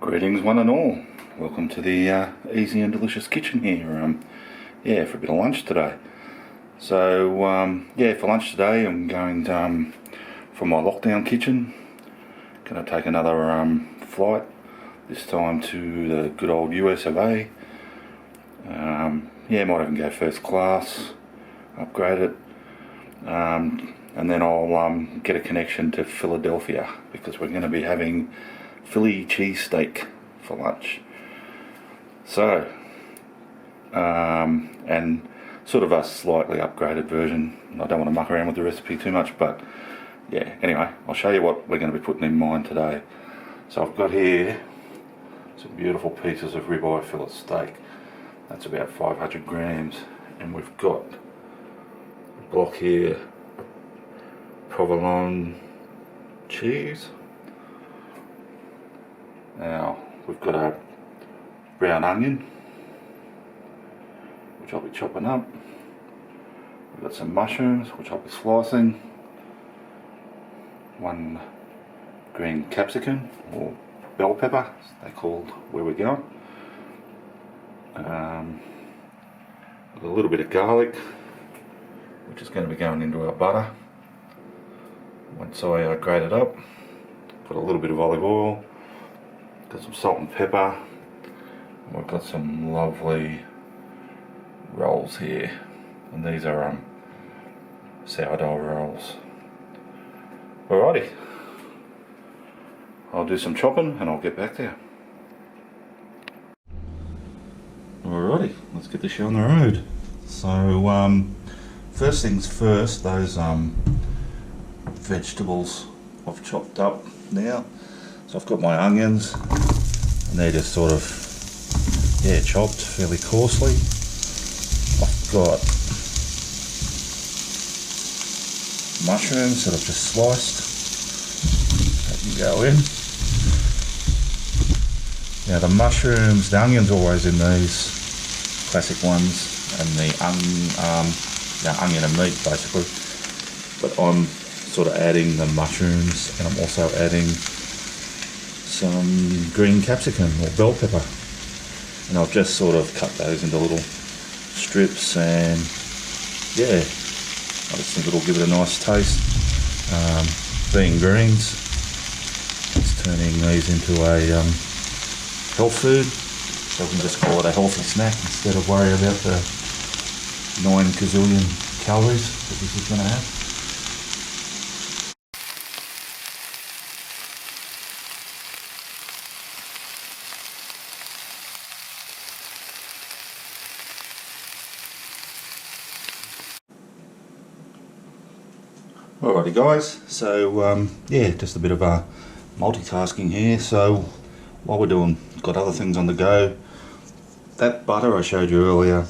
Greetings one and all. Welcome to the Easy and Delicious Kitchen here. For a bit of lunch today. So for lunch today I'm going from my lockdown kitchen. Going to take another flight, this time to the good old US of A. Might even go first class, upgrade it, and then I'll get a connection to Philadelphia because we're going to be having Philly cheesesteak for lunch. So, and sort of a slightly upgraded version. I don't want to muck around with the recipe too much, but yeah, anyway, I'll show you what we're going to be putting in mine today. So I've got here some beautiful pieces of ribeye fillet steak. That's about 500 grams. And we've got a block here, provolone cheese. Now we've got a brown onion, which I'll be chopping up. We've got some mushrooms, which I'll be slicing. One green capsicum, or bell pepper, as they're called where we're going. A little bit of garlic, which is going to be going into our butter. Once I grate it up, put a little bit of olive oil. Got some salt and pepper. We've got some lovely rolls here, and these are sourdough rolls. Alrighty, I'll do some chopping and I'll get back there. Alrighty, let's get the show on the road. So first things first, those vegetables I've chopped up now. So I've got my onions, and they're just sort of, chopped fairly coarsely. I've got mushrooms that I've just sliced. That can go in. Now the mushrooms, the onion's always in these classic ones, and the onion and meat basically. But I'm sort of adding the mushrooms, and I'm also adding some green capsicum or bell pepper, and I've just sort of cut those into little strips, and I just think it'll give it a nice taste. Being greens, it's turning these into a health food, so we can just call it a healthy snack instead of worry about the 9 gazillion calories that this is going to have. Alrighty guys, so just a bit of multitasking here. So while we're got other things on the go, that butter I showed you earlier,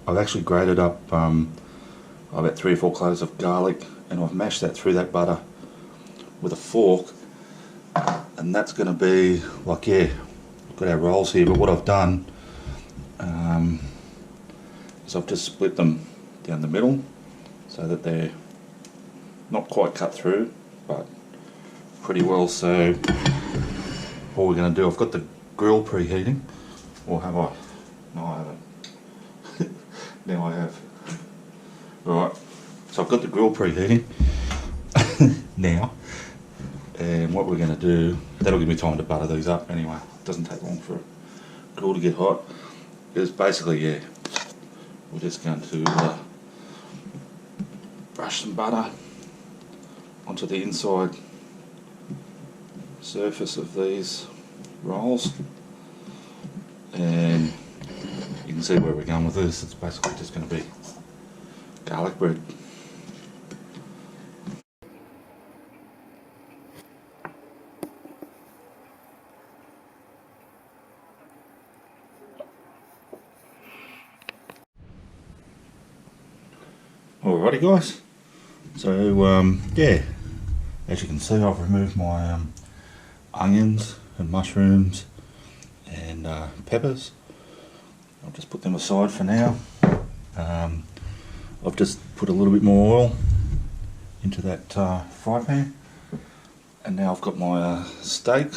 I've actually grated up about 3 or 4 cloves of garlic, and I've mashed that through that butter with a fork, and that's going to be like, we've got our rolls here, but what I've done is I've just split them down the middle so that they're not quite cut through, but pretty well. So what we're going to do, I've got the grill preheating, or have I? No, I haven't. Now I have. Alright, so I've got the grill preheating now, and what we're going to do, that'll give me time to butter these up anyway. It doesn't take long for a grill to get hot. Is basically, we're just going to brush some butter onto the inside surface of these rolls, and you can see where we're going with this. It's basically just going to be garlic bread. Alrighty guys, so as you can see, I've removed my onions and mushrooms and peppers. I'll just put them aside for now. I've just put a little bit more oil into that fry pan, and now I've got my steak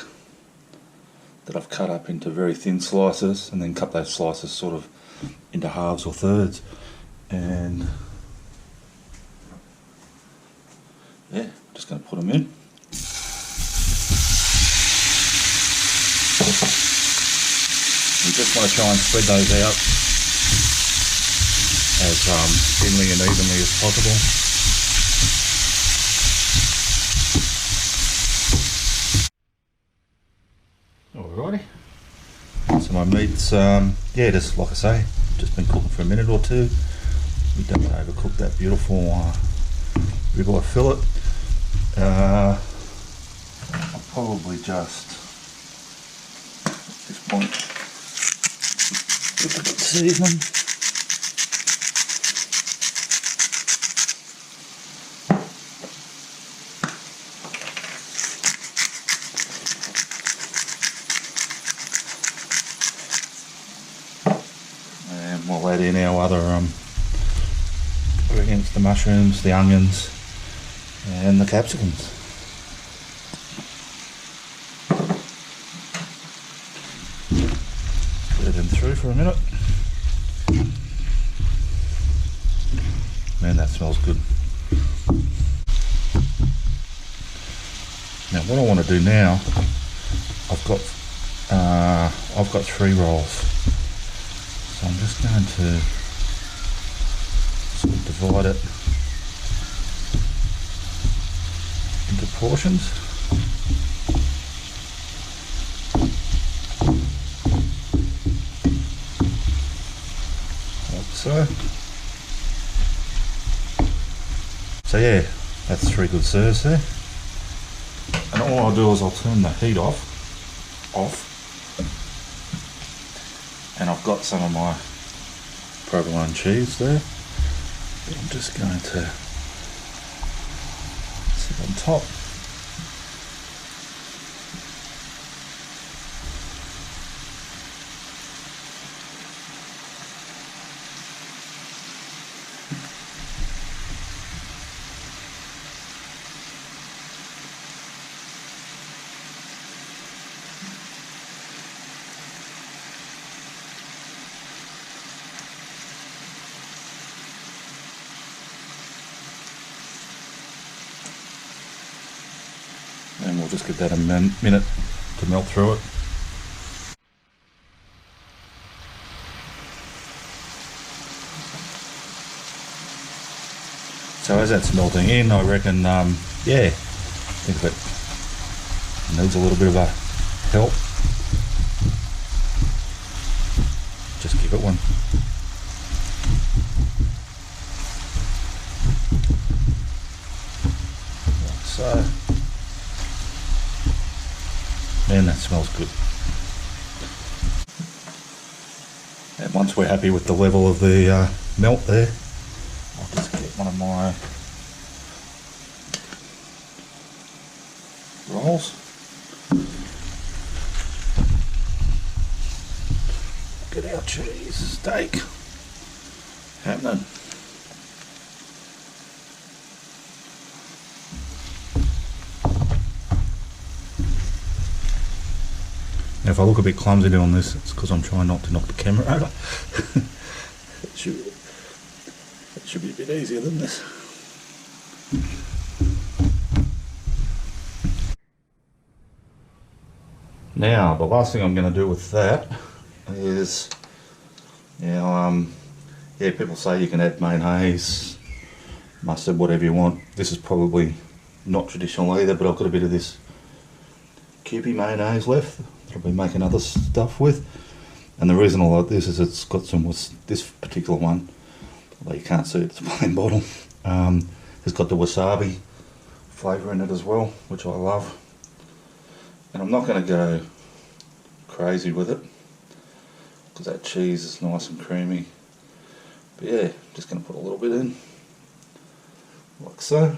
that I've cut up into very thin slices, and then cut those slices sort of into halves or thirds. And yeah, just going to put them in. You just want to try and spread those out as thinly and evenly as possible. Alrighty, so my meat's yeah, just like I say, just been cooking for a minute or two. We don't overcook that beautiful ribeye fillet. I'll probably just at this point look at the seasoning. We'll add in our other ingredients, the mushrooms, the onions and the capsicums. Stir them through for a minute. Man, that smells good. Now what I want to do now, I've got 3 rolls. So I'm just going to sort of divide it into portions. Like so. So yeah, that's 3 good serves there. And all I'll do is I'll turn the heat off. And I've got some of my provolone cheese there. I'm just going to sit on top. And we'll just give that a minute to melt through it. So as that's melting in, I reckon, yeah, I think it needs a little bit of a help. Just give it one. Like so. Man, that smells good. And once we're happy with the level of the melt there, I'll just get one of my rolls. Get our cheese steak happening. Now if I look a bit clumsy doing this, it's because I'm trying not to knock the camera over. it should be a bit easier than this. Now the last thing I'm going to do with that is, yeah, people say you can add mayonnaise, mustard, whatever you want. This is probably not traditional either, but I've got a bit of this Kewpie mayonnaise left that I'll be making other stuff with. And the reason I like this is it's got some, this particular one, although you can't see it, it's a plain bottle, it's got the wasabi flavour in it as well, which I love. And I'm not going to go crazy with it because that cheese is nice and creamy. But yeah, just going to put a little bit in, like so.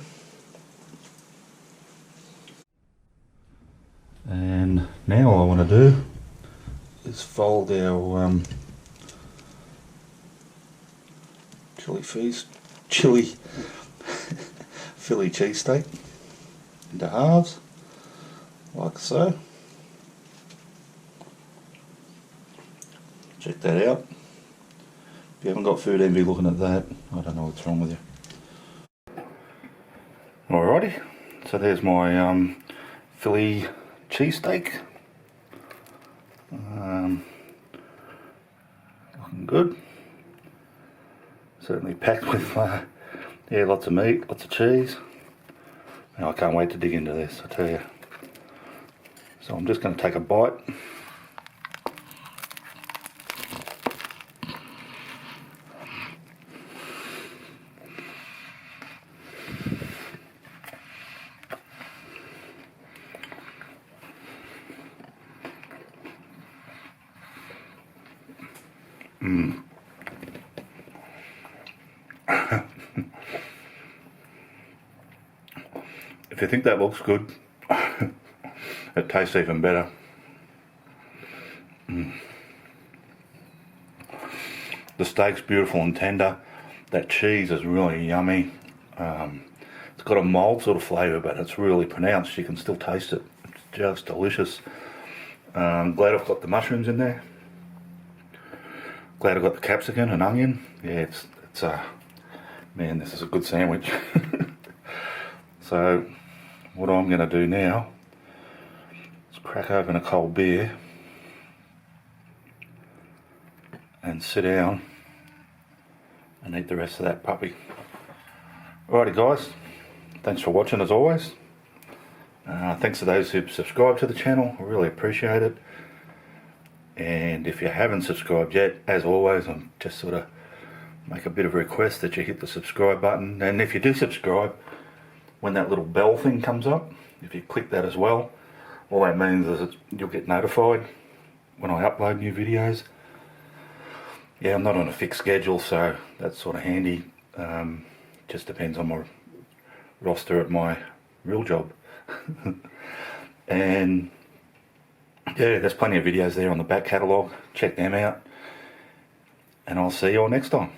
And now all I want to do is fold our chili Philly cheesesteak into halves, like so. check that out. If you haven't got food envy looking at that, I don't know what's wrong with you. Alrighty, so there's my Philly cheesesteak. Looking good. Certainly packed with yeah, lots of meat, lots of cheese. Now I can't wait to dig into this, I tell you. So I'm just going to take a bite. If you think that looks good, it tastes even better. The steak's beautiful and tender. That cheese is really yummy. It's got a mild sort of flavour, but it's really pronounced. You can still taste it. It's just delicious. Glad I've got the mushrooms in there. Glad I've got the capsicum and onion. Yeah, it's man, this is a good sandwich. So what I'm going to do now is crack open a cold beer and sit down and eat the rest of that puppy. Alrighty guys, thanks for watching as always. Thanks to those who've subscribed to the channel, I really appreciate it. And if you haven't subscribed yet, as always, I'm just sort of make a bit of a request that you hit the subscribe button. And if you do subscribe, when that little bell thing comes up, if you click that as well, all that means is that you'll get notified when I upload new videos. Yeah, I'm not on a fixed schedule, so that's sort of handy. Just depends on my roster at my real job. And yeah, there's plenty of videos there on the back catalogue. Check them out. And I'll see you all next time.